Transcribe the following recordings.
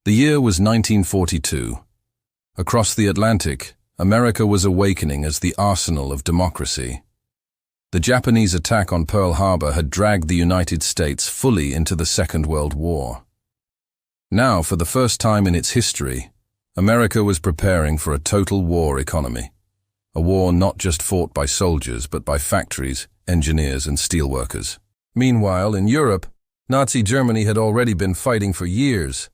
The year was 1942. Across the Atlantic, America was awakening as the arsenal of democracy. The Japanese attack on Pearl Harbor had dragged the United States fully into the Second World War. Now, for the first time in its history, America was preparing for a total war economy. A war not just fought by soldiers, but by factories, engineers, and steelworkers. Meanwhile, in Europe, Nazi Germany had already been fighting for years.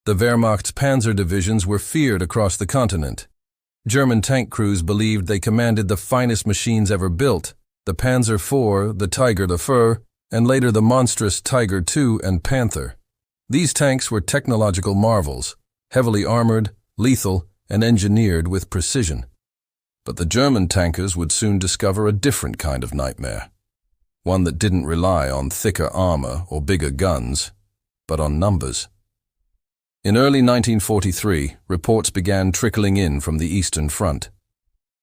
The Wehrmacht's panzer divisions were feared across the continent. German tank crews believed they commanded the finest machines ever built, the Panzer IV, the Tiger IV, and later the monstrous Tiger II and Panther. These tanks were technological marvels, heavily armored, lethal, and engineered with precision. But the German tankers would soon discover a different kind of nightmare. One that didn't rely on thicker armor or bigger guns, but on numbers. In early 1943, reports began trickling in from the Eastern Front.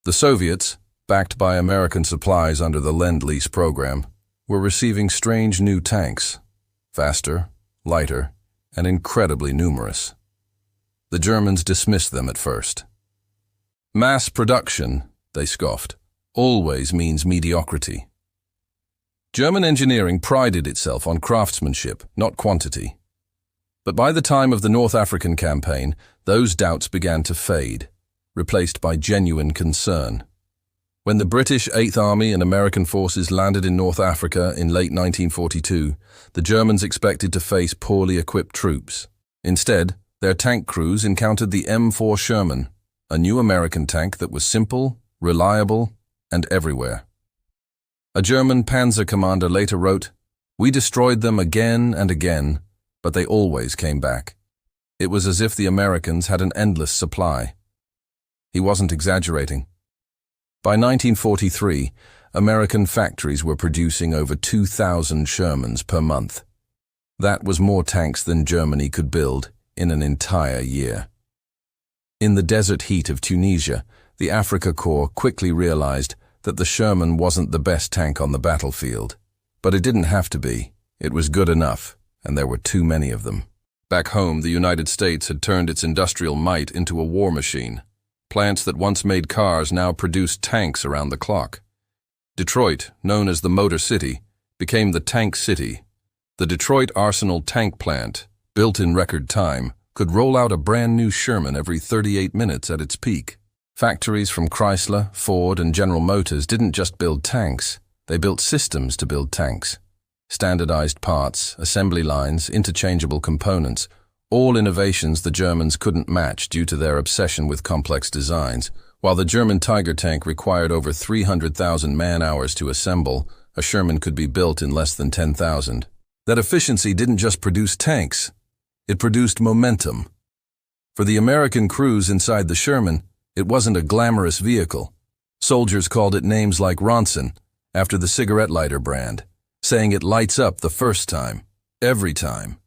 The Soviets, backed by American supplies under the Lend-Lease program, were receiving strange new tanks, faster, lighter, and incredibly numerous. The Germans dismissed them at first. Mass production, they scoffed, always means mediocrity. German engineering prided itself on craftsmanship, not quantity. But by the time of the North African campaign, those doubts began to fade, replaced by genuine concern. When the British Eighth Army and American forces landed in North Africa in late 1942, the Germans expected to face poorly equipped troops. Instead, their tank crews encountered the M4 Sherman, a new American tank that was simple, reliable, and everywhere. A German panzer commander later wrote, "We destroyed them again and again, but they always came back. It was as if the Americans had an endless supply." He wasn't exaggerating. By 1943, American factories were producing over 2,000 Shermans per month. That was more tanks than Germany could build in an entire year. In the desert heat of Tunisia, the Afrika Korps quickly realized that the Sherman wasn't the best tank on the battlefield. But it didn't have to be. It was good enough, and there were too many of them. Back home, the United States had turned its industrial might into a war machine. Plants that once made cars now produced tanks around the clock. Detroit, known as the Motor City, became the Tank City. The Detroit Arsenal Tank Plant, built in record time, could roll out a brand new Sherman every 38 minutes at its peak. Factories from Chrysler, Ford, and General Motors didn't just build tanks, they built systems to build tanks. Standardized parts, assembly lines, interchangeable components, all innovations the Germans couldn't match due to their obsession with complex designs. While the German Tiger tank required over 300,000 man-hours to assemble, a Sherman could be built in less than 10,000. That efficiency didn't just produce tanks, it produced momentum. For the American crews inside the Sherman, it wasn't a glamorous vehicle. Soldiers called it names like Ronson, after the cigarette lighter brand, saying it lights up the first time, every time.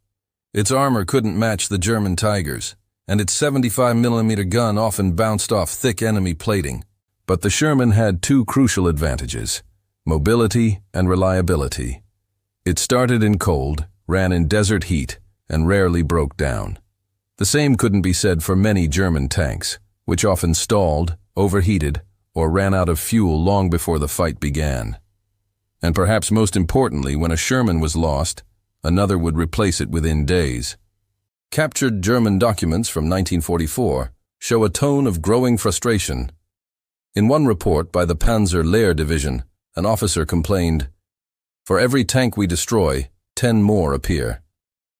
Its armor couldn't match the German Tigers, and its 75mm gun often bounced off thick enemy plating. But the Sherman had two crucial advantages: mobility and reliability. It started in cold, ran in desert heat, and rarely broke down. The same couldn't be said for many German tanks, which often stalled, overheated, or ran out of fuel long before the fight began. And perhaps most importantly, when a Sherman was lost, another would replace it within days. Captured German documents from 1944 show a tone of growing frustration. In one report by the Panzer Lehr Division, an officer complained, "For every tank we destroy, 10 more appear.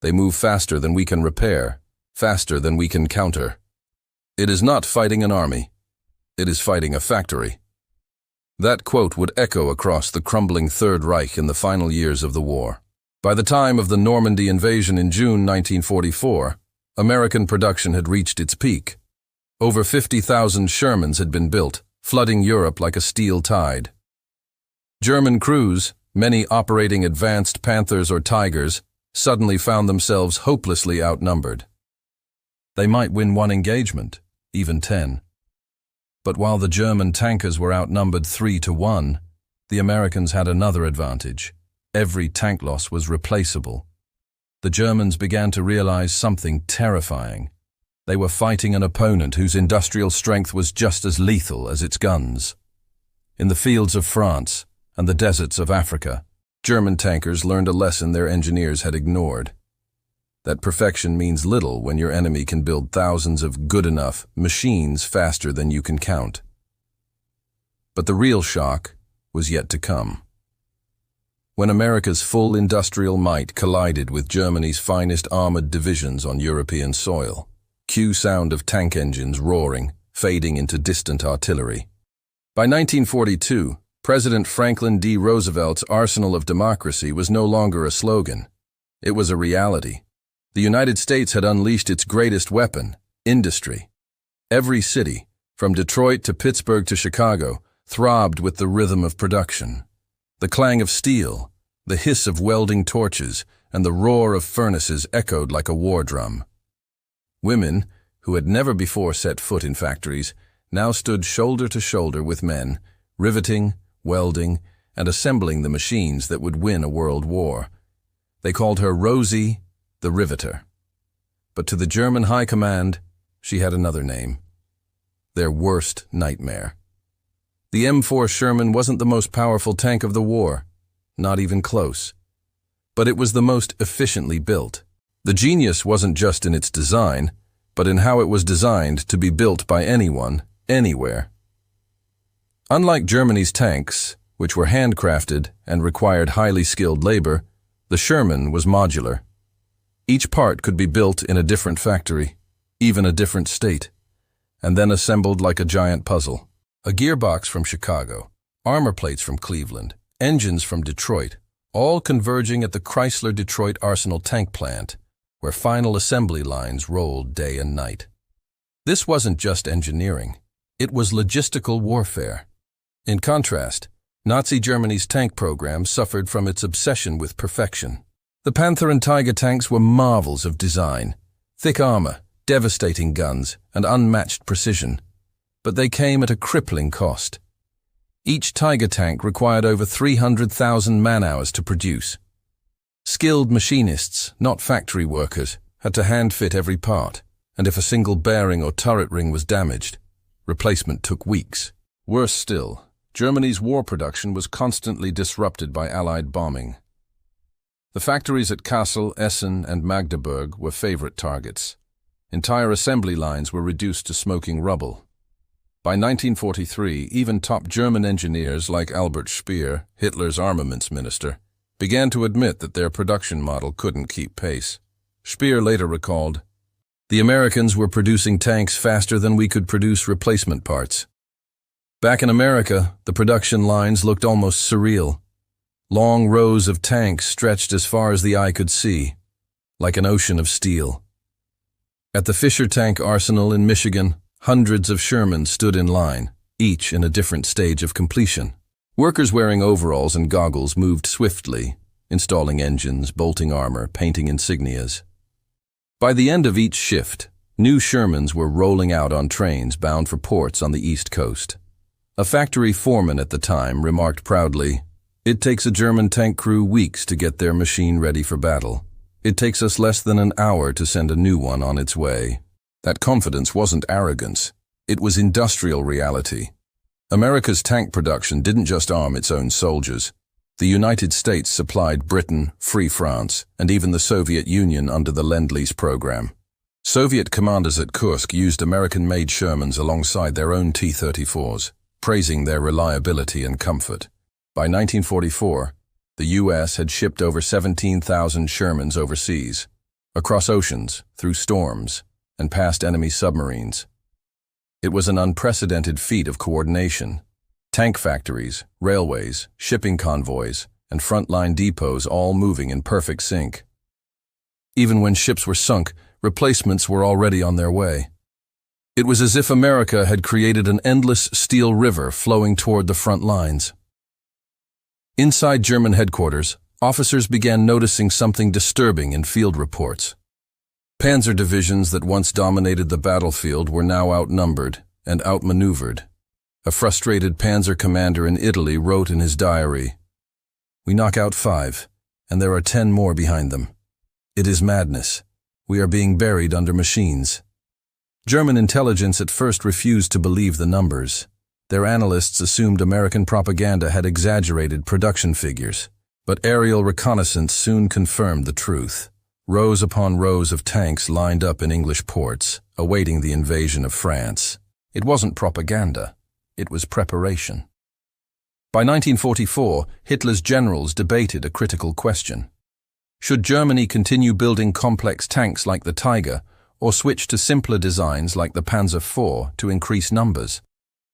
They move faster than we can repair, faster than we can counter." It is not fighting an army. It is fighting a factory. That quote would echo across the crumbling Third Reich in the final years of the war. By the time of the Normandy invasion in June 1944, American production had reached its peak. Over 50,000 Shermans had been built, flooding Europe like a steel tide. German crews, many operating advanced Panthers or Tigers, suddenly found themselves hopelessly outnumbered. They might win one engagement, even 10. But while the German tankers were outnumbered 3-1, the Americans had another advantage. Every tank loss was replaceable. the Germans began to realize something terrifying. They were fighting an opponent whose industrial strength was just as lethal as its guns. In the fields of France and the deserts of Africa, German tankers learned a lesson their engineers had ignored. That perfection means little when your enemy can build thousands of good-enough machines faster than you can count. But the real shock was yet to come. When America's full industrial might collided with Germany's finest armored divisions on European soil, cue sound of tank engines roaring, fading into distant artillery. By 1942, President Franklin D. Roosevelt's arsenal of democracy was no longer a slogan. It was a reality. The United States had unleashed its greatest weapon, industry. Every city, from Detroit to Pittsburgh to Chicago, throbbed with the rhythm of production. The clang of steel, the hiss of welding torches, and the roar of furnaces echoed like a war drum. Women, who had never before set foot in factories, now stood shoulder to shoulder with men, riveting, welding, and assembling the machines that would win a world war. They called her Rosie the Riveter. But to the German High Command, she had another name. Their worst nightmare. The M4 Sherman wasn't the most powerful tank of the war, not even close. But it was the most efficiently built. The genius wasn't just in its design, but in how it was designed to be built by anyone, anywhere. Unlike Germany's tanks, which were handcrafted and required highly skilled labor, the Sherman was modular. Each part could be built in a different factory, even a different state, and then assembled like a giant puzzle. A gearbox from Chicago, armor plates from Cleveland, engines from Detroit, all converging at the Chrysler Detroit Arsenal tank plant, where final assembly lines rolled day and night. This wasn't just engineering, it was logistical warfare. In contrast, Nazi Germany's tank program suffered from its obsession with perfection. The Panther and Tiger tanks were marvels of design, thick armor, devastating guns, and unmatched precision. But they came at a crippling cost. Each Tiger tank required over 300,000 man-hours to produce. Skilled machinists, not factory workers, had to hand-fit every part, and if a single bearing or turret ring was damaged, replacement took weeks. Worse still, Germany's war production was constantly disrupted by Allied bombing. The factories at Kassel, Essen, and Magdeburg were favorite targets. Entire assembly lines were reduced to smoking rubble. By 1943, even top German engineers like Albert Speer, Hitler's armaments minister, began to admit that their production model couldn't keep pace. Speer later recalled, "The Americans were producing tanks faster than we could produce replacement parts." Back in America, the production lines looked almost surreal. Long rows of tanks stretched as far as the eye could see, like an ocean of steel. At the Fisher Tank Arsenal in Michigan, hundreds of Shermans stood in line, each in a different stage of completion. Workers wearing overalls and goggles moved swiftly, installing engines, bolting armor, painting insignias. By the end of each shift, new Shermans were rolling out on trains bound for ports on the East Coast. A factory foreman at the time remarked proudly, "It takes a German tank crew weeks to get their machine ready for battle. It takes us less than an hour to send a new one on its way." That confidence wasn't arrogance. It was industrial reality. America's tank production didn't just arm its own soldiers. The United States supplied Britain, Free France, and even the Soviet Union under the Lend-Lease program. Soviet commanders at Kursk used American-made Shermans alongside their own T-34s, praising their reliability and comfort. By 1944, the U.S. had shipped over 17,000 Shermans overseas, across oceans, through storms, and past enemy submarines. It was an unprecedented feat of coordination. Tank factories, railways, shipping convoys, and frontline depots all moving in perfect sync. Even when ships were sunk, replacements were already on their way. It was as if America had created an endless steel river flowing toward the front lines. Inside German headquarters, officers began noticing something disturbing in field reports. Panzer divisions that once dominated the battlefield were now outnumbered and outmaneuvered. A frustrated panzer commander in Italy wrote in his diary, "We knock out 5, and there are 10 more behind them." It is madness. We are being buried under machines. German intelligence at first refused to believe the numbers. Their analysts assumed American propaganda had exaggerated production figures. But aerial reconnaissance soon confirmed the truth. Rows upon rows of tanks lined up in English ports, awaiting the invasion of France. It wasn't propaganda. It was preparation. By 1944, Hitler's generals debated a critical question. Should Germany continue building complex tanks like the Tiger, or switch to simpler designs like the Panzer IV to increase numbers?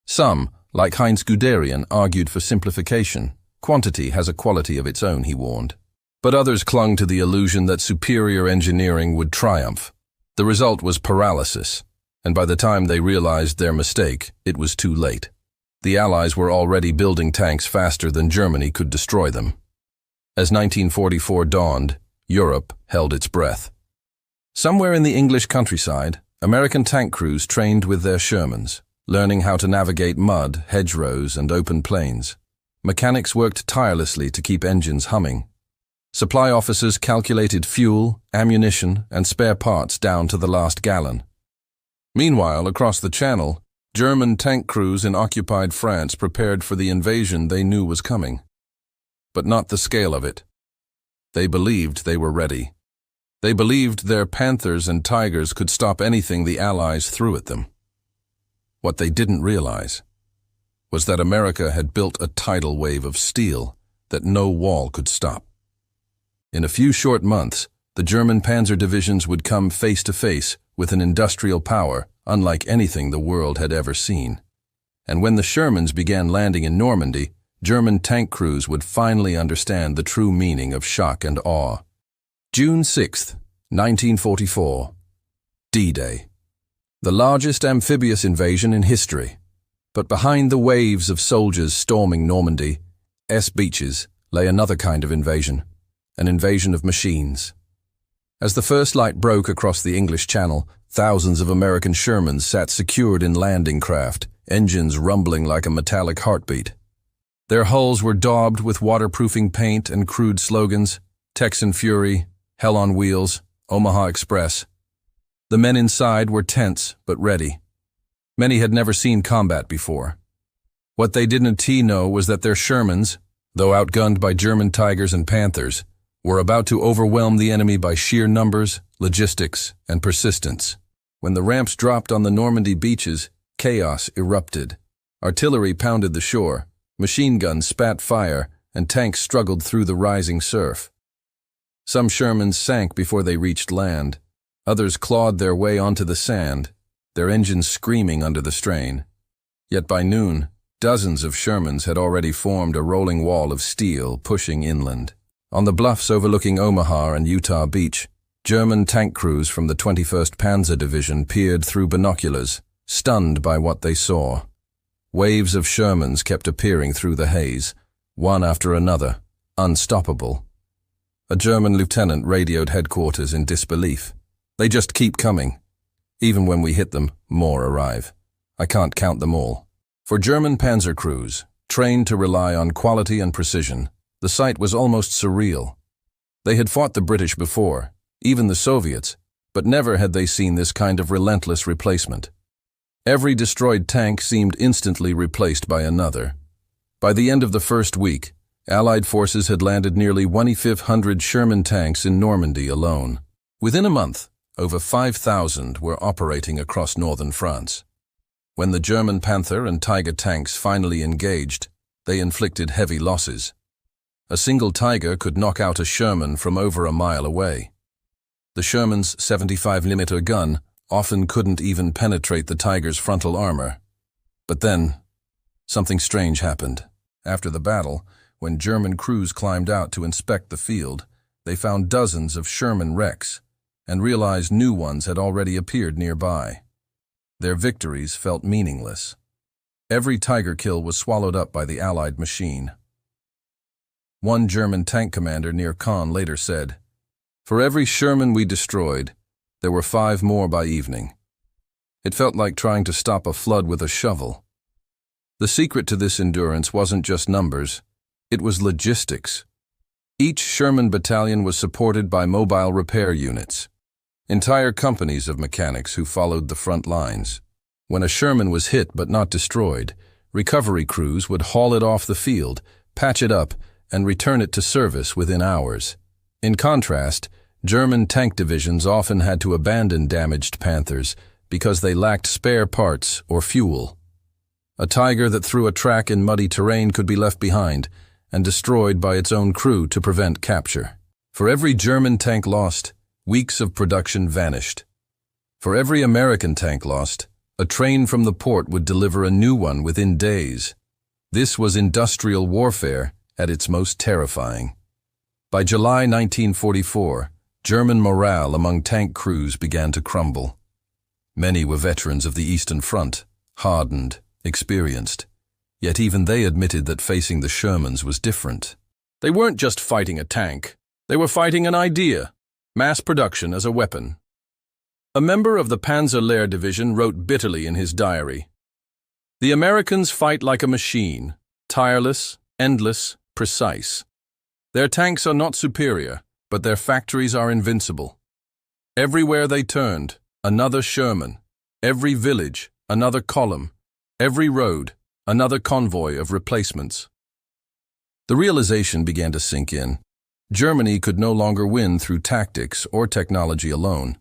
Some, like Heinz Guderian, argued for simplification. Quantity has a quality of its own, he warned. But others clung to the illusion that superior engineering would triumph. The result was paralysis, and by the time they realized their mistake, it was too late. The Allies were already building tanks faster than Germany could destroy them. As 1944 dawned, Europe held its breath. Somewhere in the English countryside, American tank crews trained with their Shermans, learning how to navigate mud, hedgerows, and open plains. Mechanics worked tirelessly to keep engines humming. Supply officers calculated fuel, ammunition, and spare parts down to the last gallon. Meanwhile, across the Channel, German tank crews in occupied France prepared for the invasion they knew was coming. But not the scale of it. They believed they were ready. They believed their Panthers and Tigers could stop anything the Allies threw at them. What they didn't realize was that America had built a tidal wave of steel that no wall could stop. In a few short months, the German panzer divisions would come face to face with an industrial power unlike anything the world had ever seen. And when the Shermans began landing in Normandy, German tank crews would finally understand the true meaning of shock and awe. June 6, 1944. D-Day. The largest amphibious invasion in history. But behind the waves of soldiers storming Normandy, beaches, lay another kind of invasion, an invasion of machines. As the first light broke across the English Channel, thousands of American Shermans sat secured in landing craft, engines rumbling like a metallic heartbeat. Their hulls were daubed with waterproofing paint and crude slogans, Texan Fury, Hell on Wheels, Omaha Express. The men inside were tense but ready. Many had never seen combat before. What they didn't know was that their Shermans, though outgunned by German Tigers and Panthers, were about to overwhelm the enemy by sheer numbers, logistics, and persistence. When the ramps dropped on the Normandy beaches, chaos erupted. Artillery pounded the shore, machine guns spat fire, and tanks struggled through the rising surf. Some Shermans sank before they reached land. Others clawed their way onto the sand, their engines screaming under the strain. Yet by noon, dozens of Shermans had already formed a rolling wall of steel pushing inland. On the bluffs overlooking Omaha and Utah Beach, German tank crews from the 21st Panzer Division peered through binoculars, stunned by what they saw. Waves of Shermans kept appearing through the haze, one after another, unstoppable. A German lieutenant radioed headquarters in disbelief. They just keep coming. Even when we hit them, more arrive. I can't count them all. For German panzer crews, trained to rely on quality and precision, the sight was almost surreal. They had fought the British before, even the Soviets, but never had they seen this kind of relentless replacement. Every destroyed tank seemed instantly replaced by another. By the end of the first week, Allied forces had landed nearly 2,500 Sherman tanks in Normandy alone. Within a month, over 5,000 were operating across northern France. When the German Panther and Tiger tanks finally engaged, they inflicted heavy losses. A single Tiger could knock out a Sherman from over a mile away. The Sherman's 75mm gun often couldn't even penetrate the Tiger's frontal armor. But then, something strange happened. After the battle, when German crews climbed out to inspect the field, they found dozens of Sherman wrecks and realized new ones had already appeared nearby. Their victories felt meaningless. Every Tiger kill was swallowed up by the Allied machine. One German tank commander near Caen later said, "For every Sherman we destroyed, there were 5 more by evening." It felt like trying to stop a flood with a shovel. The secret to this endurance wasn't just numbers, it was logistics. Each Sherman battalion was supported by mobile repair units, entire companies of mechanics who followed the front lines. When a Sherman was hit but not destroyed, recovery crews would haul it off the field, patch it up, and return it to service within hours. In contrast, German tank divisions often had to abandon damaged Panthers because they lacked spare parts or fuel. A Tiger that threw a track in muddy terrain could be left behind and destroyed by its own crew to prevent capture. For every German tank lost, weeks of production vanished. For every American tank lost, a train from the port would deliver a new one within days. This was industrial warfare at its most terrifying. By July 1944, German morale among tank crews began to crumble. Many were veterans of the Eastern Front, hardened, experienced. Yet even they admitted that facing the Shermans was different. They weren't just fighting a tank. They were fighting an idea, mass production as a weapon. A member of the Panzer Lehr Division wrote bitterly in his diary, "The Americans fight like a machine, tireless, endless, precise. Their tanks are not superior, but their factories are invincible. Everywhere they turned, another Sherman. Every village, another column. Every road, another convoy of replacements." The realization began to sink in. Germany could no longer win through tactics or technology alone.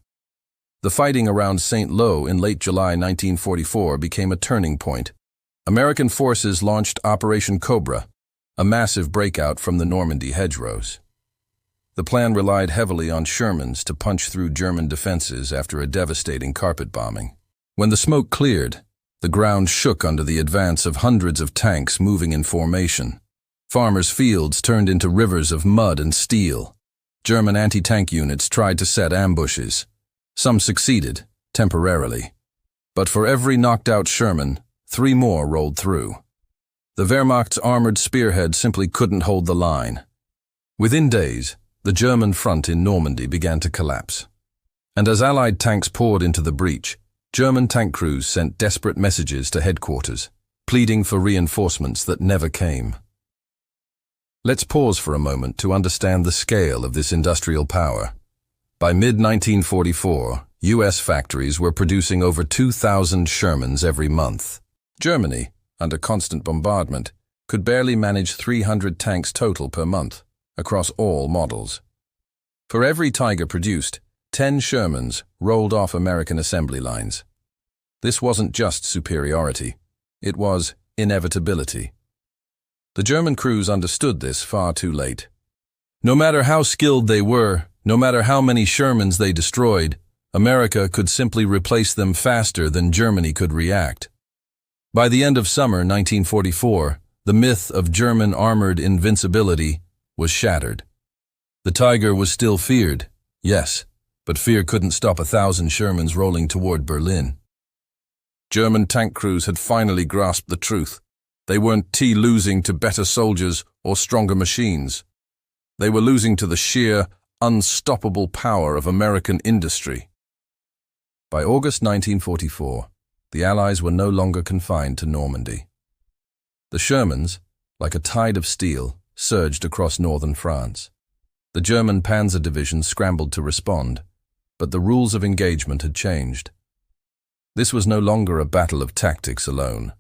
The fighting around St. Lo in late July 1944 became a turning point. American forces launched Operation Cobra, a massive breakout from the Normandy hedgerows. The plan relied heavily on Shermans to punch through German defenses after a devastating carpet bombing. When the smoke cleared, the ground shook under the advance of hundreds of tanks moving in formation. Farmers' fields turned into rivers of mud and steel. German anti-tank units tried to set ambushes. Some succeeded, temporarily. But for every knocked-out Sherman, 3 more rolled through. The Wehrmacht's armored spearhead simply couldn't hold the line. Within days, the German front in Normandy began to collapse. And as Allied tanks poured into the breach, German tank crews sent desperate messages to headquarters, pleading for reinforcements that never came. Let's pause for a moment to understand the scale of this industrial power. By mid-1944, U.S. factories were producing over 2,000 Shermans every month. Germany, under constant bombardment, could barely manage 300 tanks total per month, across all models. For every Tiger produced, 10 Shermans rolled off American assembly lines. This wasn't just superiority, it was inevitability. The German crews understood this far too late. No matter how skilled they were, no matter how many Shermans they destroyed, America could simply replace them faster than Germany could react. By the end of summer 1944, the myth of German armored invincibility was shattered. The Tiger was still feared, yes, but fear couldn't stop 1,000 Shermans rolling toward Berlin. German tank crews had finally grasped the truth. They weren't losing to better soldiers or stronger machines. They were losing to the sheer, unstoppable power of American industry. By August 1944, the Allies were no longer confined to Normandy. The Shermans, like a tide of steel, surged across northern France. The German panzer division scrambled to respond, but the rules of engagement had changed. This was no longer a battle of tactics alone.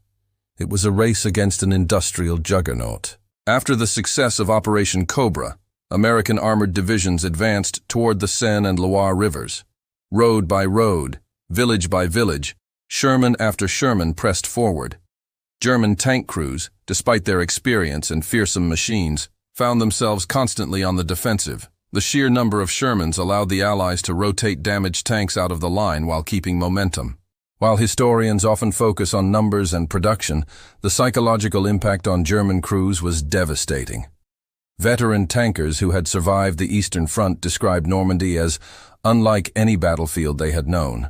It was a race against an industrial juggernaut. After the success of Operation Cobra, American armored divisions advanced toward the Seine and Loire rivers. Road by road, village by village, Sherman after Sherman pressed forward. German tank crews, despite their experience and fearsome machines, found themselves constantly on the defensive. The sheer number of Shermans allowed the Allies to rotate damaged tanks out of the line while keeping momentum. While historians often focus on numbers and production, the psychological impact on German crews was devastating. Veteran tankers who had survived the Eastern Front described Normandy as unlike any battlefield they had known.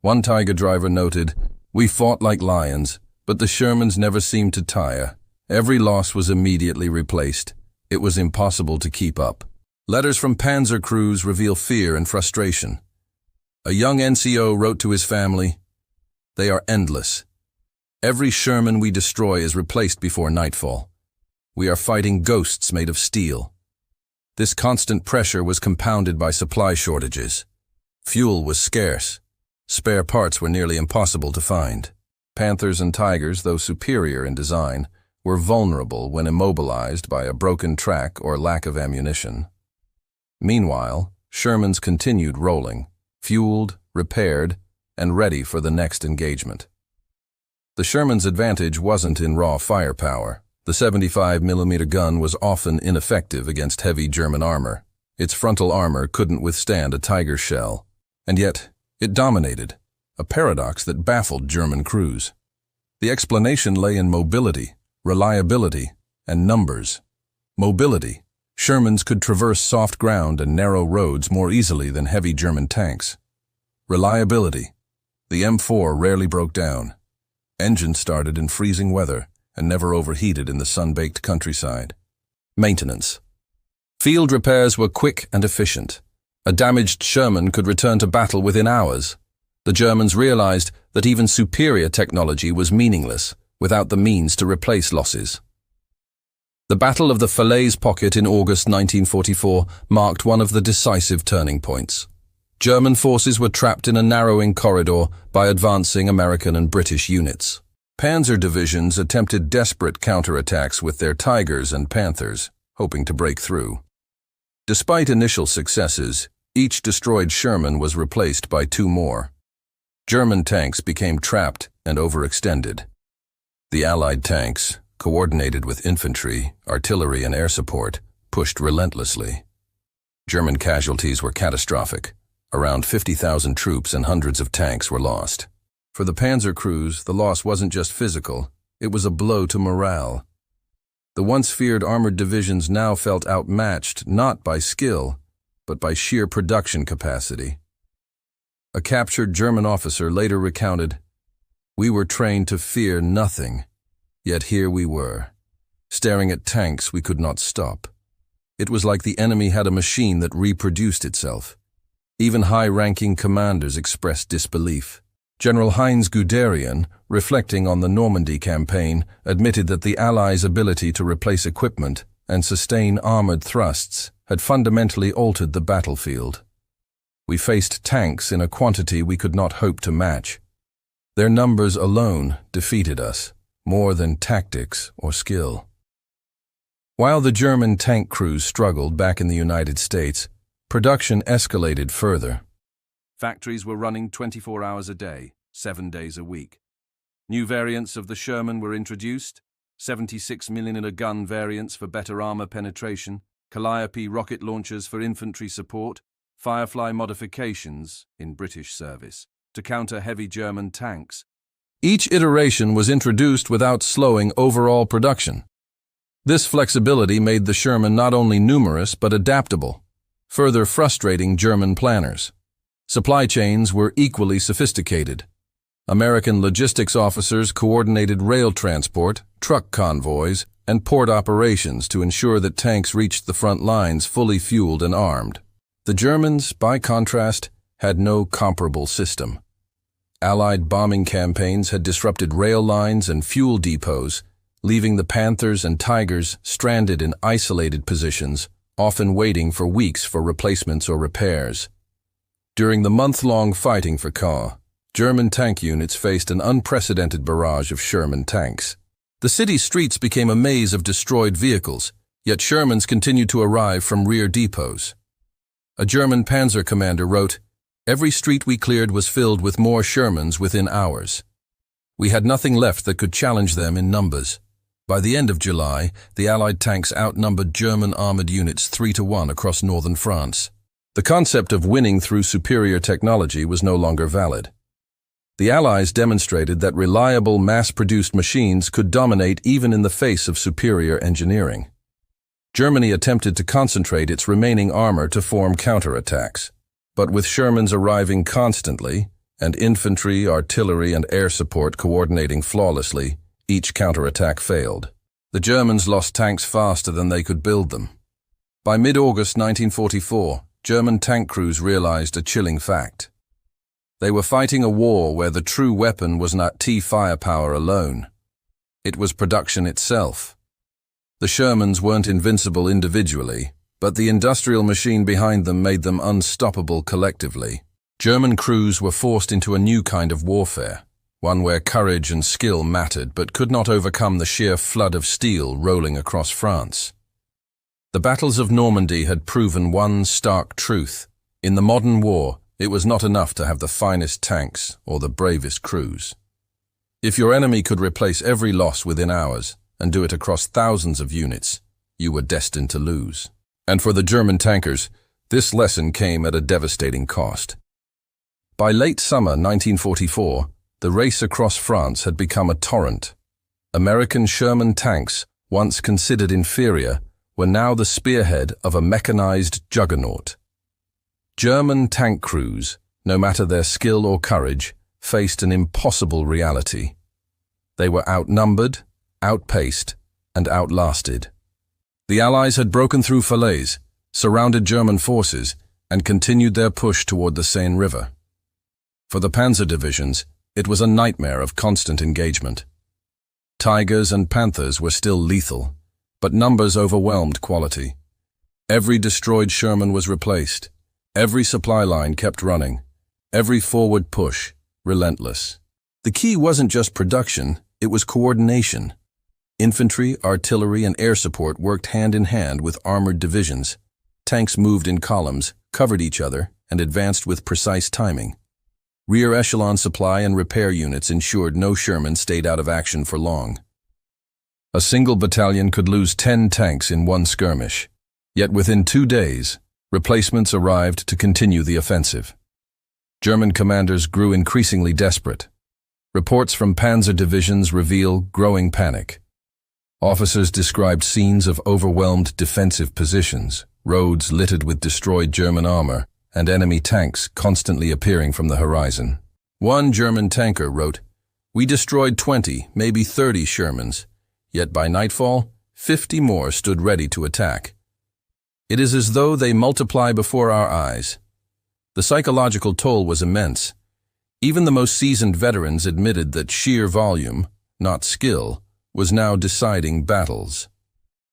One Tiger driver noted, "We fought like lions, but the Shermans never seemed to tire. Every loss was immediately replaced. It was impossible to keep up." Letters from panzer crews reveal fear and frustration. A young NCO wrote to his family, "They are endless. Every Sherman we destroy is replaced before nightfall. We are fighting ghosts made of steel." This constant pressure was compounded by supply shortages. Fuel was scarce. Spare parts were nearly impossible to find. Panthers and Tigers, though superior in design, were vulnerable when immobilized by a broken track or lack of ammunition. Meanwhile, Shermans continued rolling, fueled, repaired, and ready for the next engagement. The Sherman's advantage wasn't in raw firepower. The 75mm gun was often ineffective against heavy German armor. Its frontal armor couldn't withstand a Tiger shell. And yet, it dominated, a paradox that baffled German crews. The explanation lay in mobility, reliability, and numbers. Mobility. Shermans could traverse soft ground and narrow roads more easily than heavy German tanks. Reliability. The M4 rarely broke down. Engines started in freezing weather and never overheated in the sun-baked countryside. Maintenance. Field repairs were quick and efficient. A damaged Sherman could return to battle within hours. The Germans realized that even superior technology was meaningless without the means to replace losses. The Battle of the Falaise Pocket in August 1944 marked one of the decisive turning points. German forces were trapped in a narrowing corridor by advancing American and British units. Panzer divisions attempted desperate counterattacks with their Tigers and Panthers, hoping to break through. Despite initial successes, each destroyed Sherman was replaced by two more. German tanks became trapped and overextended. The Allied tanks, coordinated with infantry, artillery, and air support, pushed relentlessly. German casualties were catastrophic. Around 50,000 troops and hundreds of tanks were lost. For the Panzer crews, the loss wasn't just physical, it was a blow to morale. The once feared armored divisions now felt outmatched not by skill, but by sheer production capacity. A captured German officer later recounted, "We were trained to fear nothing, yet here we were, staring at tanks we could not stop. It was like the enemy had a machine that reproduced itself." Even high-ranking commanders expressed disbelief. General Heinz Guderian, reflecting on the Normandy campaign, admitted that the Allies' ability to replace equipment and sustain armored thrusts had fundamentally altered the battlefield. "We faced tanks in a quantity we could not hope to match. Their numbers alone defeated us, more than tactics or skill." While the German tank crews struggled back in the United States, production escalated further. Factories were running 24 hours a day, 7 days a week. New variants of the Sherman were introduced, 76mm gun variants for better armor penetration, Calliope rocket launchers for infantry support, Firefly modifications in British service to counter heavy German tanks. Each iteration was introduced without slowing overall production. This flexibility made the Sherman not only numerous but adaptable, further frustrating German planners. Supply chains were equally sophisticated. American logistics officers coordinated rail transport, truck convoys, and port operations to ensure that tanks reached the front lines fully fueled and armed. The Germans, by contrast, had no comparable system. Allied bombing campaigns had disrupted rail lines and fuel depots, leaving the Panthers and Tigers stranded in isolated positions, often waiting for weeks for replacements or repairs. During the month-long fighting for Caen, German tank units faced an unprecedented barrage of Sherman tanks. The city streets became a maze of destroyed vehicles, yet Shermans continued to arrive from rear depots. A German panzer commander wrote, "Every street we cleared was filled with more Shermans within hours. We had nothing left that could challenge them in numbers." By the end of July, the Allied tanks outnumbered German armored units 3-1 across northern France. The concept of winning through superior technology was no longer valid. The Allies demonstrated that reliable, mass-produced machines could dominate even in the face of superior engineering. Germany attempted to concentrate its remaining armor to form counterattacks, but with Shermans arriving constantly and infantry, artillery, and air support coordinating flawlessly, each counterattack failed. The Germans lost tanks faster than they could build them. By mid-August 1944, German tank crews realized a chilling fact. They were fighting a war where the true weapon was not T firepower alone. It was production itself. The Shermans weren't invincible individually, but the industrial machine behind them made them unstoppable collectively. German crews were forced into a new kind of warfare, one where courage and skill mattered but could not overcome the sheer flood of steel rolling across France. The battles of Normandy had proven one stark truth. In the modern war, it was not enough to have the finest tanks or the bravest crews. If your enemy could replace every loss within hours and do it across thousands of units, you were destined to lose. And for the German tankers, this lesson came at a devastating cost. By late summer 1944, the race across France had become a torrent. American Sherman tanks, once considered inferior, were now the spearhead of a mechanized juggernaut. German tank crews, no matter their skill or courage, faced an impossible reality. They were outnumbered, outpaced, and outlasted. The Allies had broken through Falaise, surrounded German forces, and continued their push toward the Seine River. For the panzer divisions, it was a nightmare of constant engagement. Tigers and Panthers were still lethal, but numbers overwhelmed quality. Every destroyed Sherman was replaced. Every supply line kept running. Every forward push, relentless. The key wasn't just production, it was coordination. Infantry, artillery, and air support worked hand in hand with armored divisions. Tanks moved in columns, covered each other, and advanced with precise timing. Rear echelon supply and repair units ensured no Sherman stayed out of action for long. A single battalion could lose 10 tanks in one skirmish. Yet within 2 days, replacements arrived to continue the offensive. German commanders grew increasingly desperate. Reports from panzer divisions reveal growing panic. Officers described scenes of overwhelmed defensive positions, roads littered with destroyed German armor, and enemy tanks constantly appearing from the horizon. One German tanker wrote, "We destroyed 20, maybe 30 Shermans, yet by nightfall, 50 more stood ready to attack. It is as though they multiply before our eyes." The psychological toll was immense. Even the most seasoned veterans admitted that sheer volume, not skill, was now deciding battles.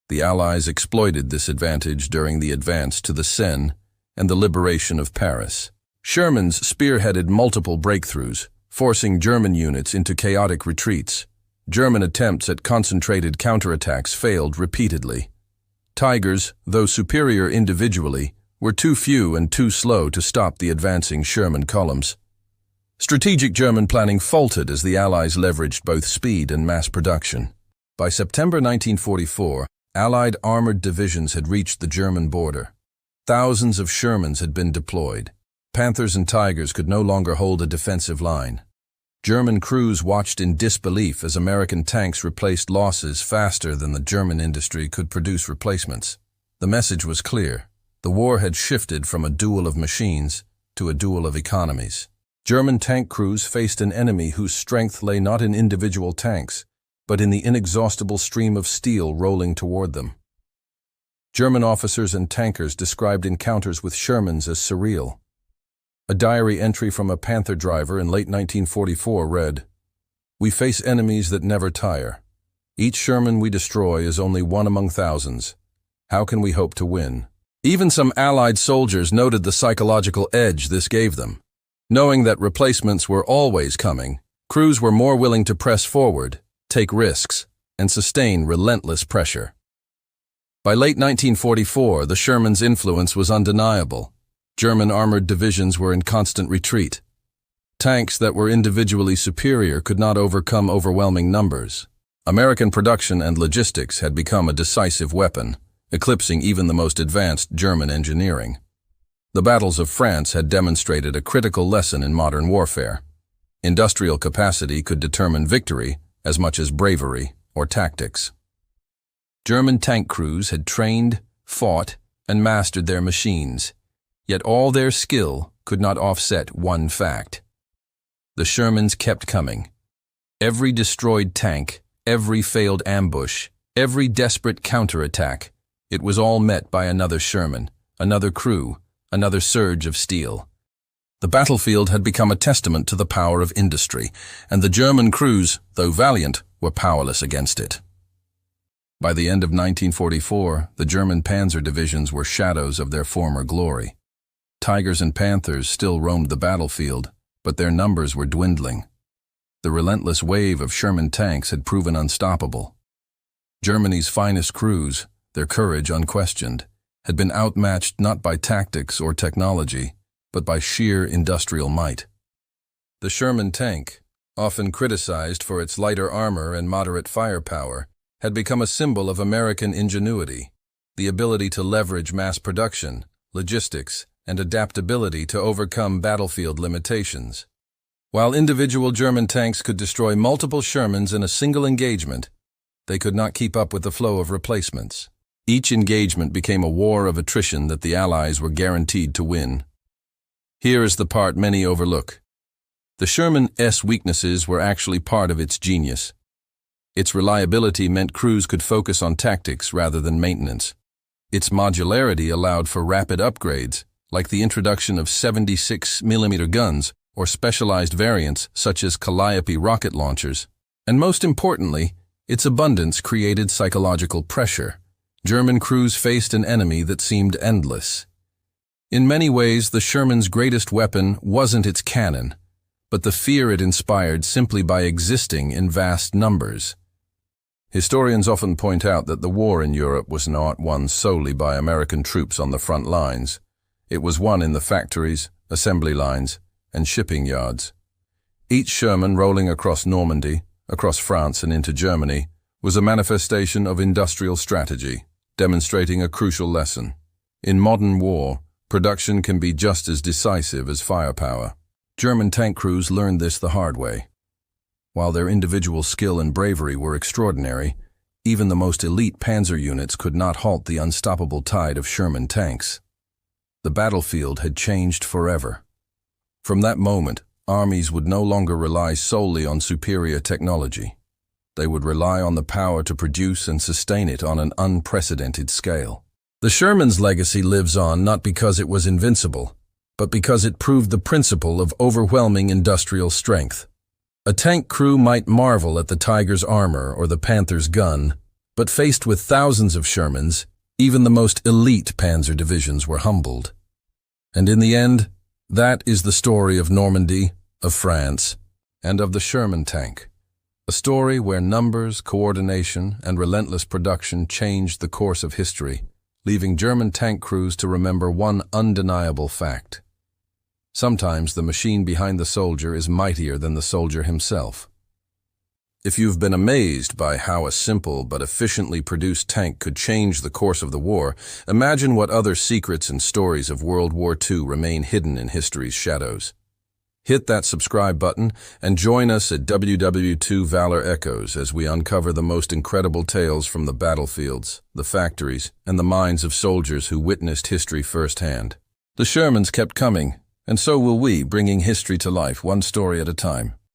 The Allies exploited this advantage during the advance to the Seine and the liberation of Paris. Shermans spearheaded multiple breakthroughs, forcing German units into chaotic retreats. German attempts at concentrated counterattacks failed repeatedly. Tigers, though superior individually, were too few and too slow to stop the advancing Sherman columns. Strategic German planning faltered as the Allies leveraged both speed and mass production. By September 1944, Allied armored divisions had reached the German border. Thousands of Shermans had been deployed. Panthers and Tigers could no longer hold a defensive line. German crews watched in disbelief as American tanks replaced losses faster than the German industry could produce replacements. The message was clear. The war had shifted from a duel of machines to a duel of economies. German tank crews faced an enemy whose strength lay not in individual tanks, but in the inexhaustible stream of steel rolling toward them. German officers and tankers described encounters with Shermans as surreal. A diary entry from a Panther driver in late 1944 read, "We face enemies that never tire. Each Sherman we destroy is only one among thousands. How can we hope to win?" Even some Allied soldiers noted the psychological edge this gave them. Knowing that replacements were always coming, crews were more willing to press forward, take risks, and sustain relentless pressure. By late 1944, the Shermans' influence was undeniable. German armored divisions were in constant retreat. Tanks that were individually superior could not overcome overwhelming numbers. American production and logistics had become a decisive weapon, eclipsing even the most advanced German engineering. The battles of France had demonstrated a critical lesson in modern warfare. Industrial capacity could determine victory as much as bravery or tactics. German tank crews had trained, fought, and mastered their machines, yet all their skill could not offset one fact. The Shermans kept coming. Every destroyed tank, every failed ambush, every desperate counterattack, it was all met by another Sherman, another crew, another surge of steel. The battlefield had become a testament to the power of industry, and the German crews, though valiant, were powerless against it. By the end of 1944, the German panzer divisions were shadows of their former glory. Tigers and Panthers still roamed the battlefield, but their numbers were dwindling. The relentless wave of Sherman tanks had proven unstoppable. Germany's finest crews, their courage unquestioned, had been outmatched not by tactics or technology, but by sheer industrial might. The Sherman tank, often criticized for its lighter armor and moderate firepower, had become a symbol of American ingenuity, the ability to leverage mass production, logistics, and adaptability to overcome battlefield limitations. While individual German tanks could destroy multiple Shermans in a single engagement, they could not keep up with the flow of replacements. Each engagement became a war of attrition that the Allies were guaranteed to win. Here is the part many overlook. The Sherman's weaknesses were actually part of its genius. Its reliability meant crews could focus on tactics rather than maintenance. Its modularity allowed for rapid upgrades, like the introduction of 76mm guns or specialized variants such as Calliope rocket launchers. And most importantly, its abundance created psychological pressure. German crews faced an enemy that seemed endless. In many ways, the Sherman's greatest weapon wasn't its cannon, but the fear it inspired simply by existing in vast numbers. Historians often point out that the war in Europe was not won solely by American troops on the front lines. It was won in the factories, assembly lines, and shipping yards. Each Sherman rolling across Normandy, across France and into Germany, was a manifestation of industrial strategy, demonstrating a crucial lesson. In modern war, production can be just as decisive as firepower. German tank crews learned this the hard way. While their individual skill and bravery were extraordinary, even the most elite panzer units could not halt the unstoppable tide of Sherman tanks. The battlefield had changed forever. From that moment, armies would no longer rely solely on superior technology. They would rely on the power to produce and sustain it on an unprecedented scale. The Sherman's legacy lives on not because it was invincible, but because it proved the principle of overwhelming industrial strength. A tank crew might marvel at the Tiger's armor or the Panther's gun, but faced with thousands of Shermans, even the most elite panzer divisions were humbled. And in the end, that is the story of Normandy, of France, and of the Sherman tank. A story where numbers, coordination, and relentless production changed the course of history, leaving German tank crews to remember one undeniable fact. Sometimes the machine behind the soldier is mightier than the soldier himself. If you've been amazed by how a simple but efficiently produced tank could change the course of the war, imagine what other secrets and stories of World War II remain hidden in history's shadows. Hit that subscribe button and join us at WW2 Valor Echoes as we uncover the most incredible tales from the battlefields, the factories, and the minds of soldiers who witnessed history firsthand. The Shermans kept coming, and so will we, bringing history to life one story at a time.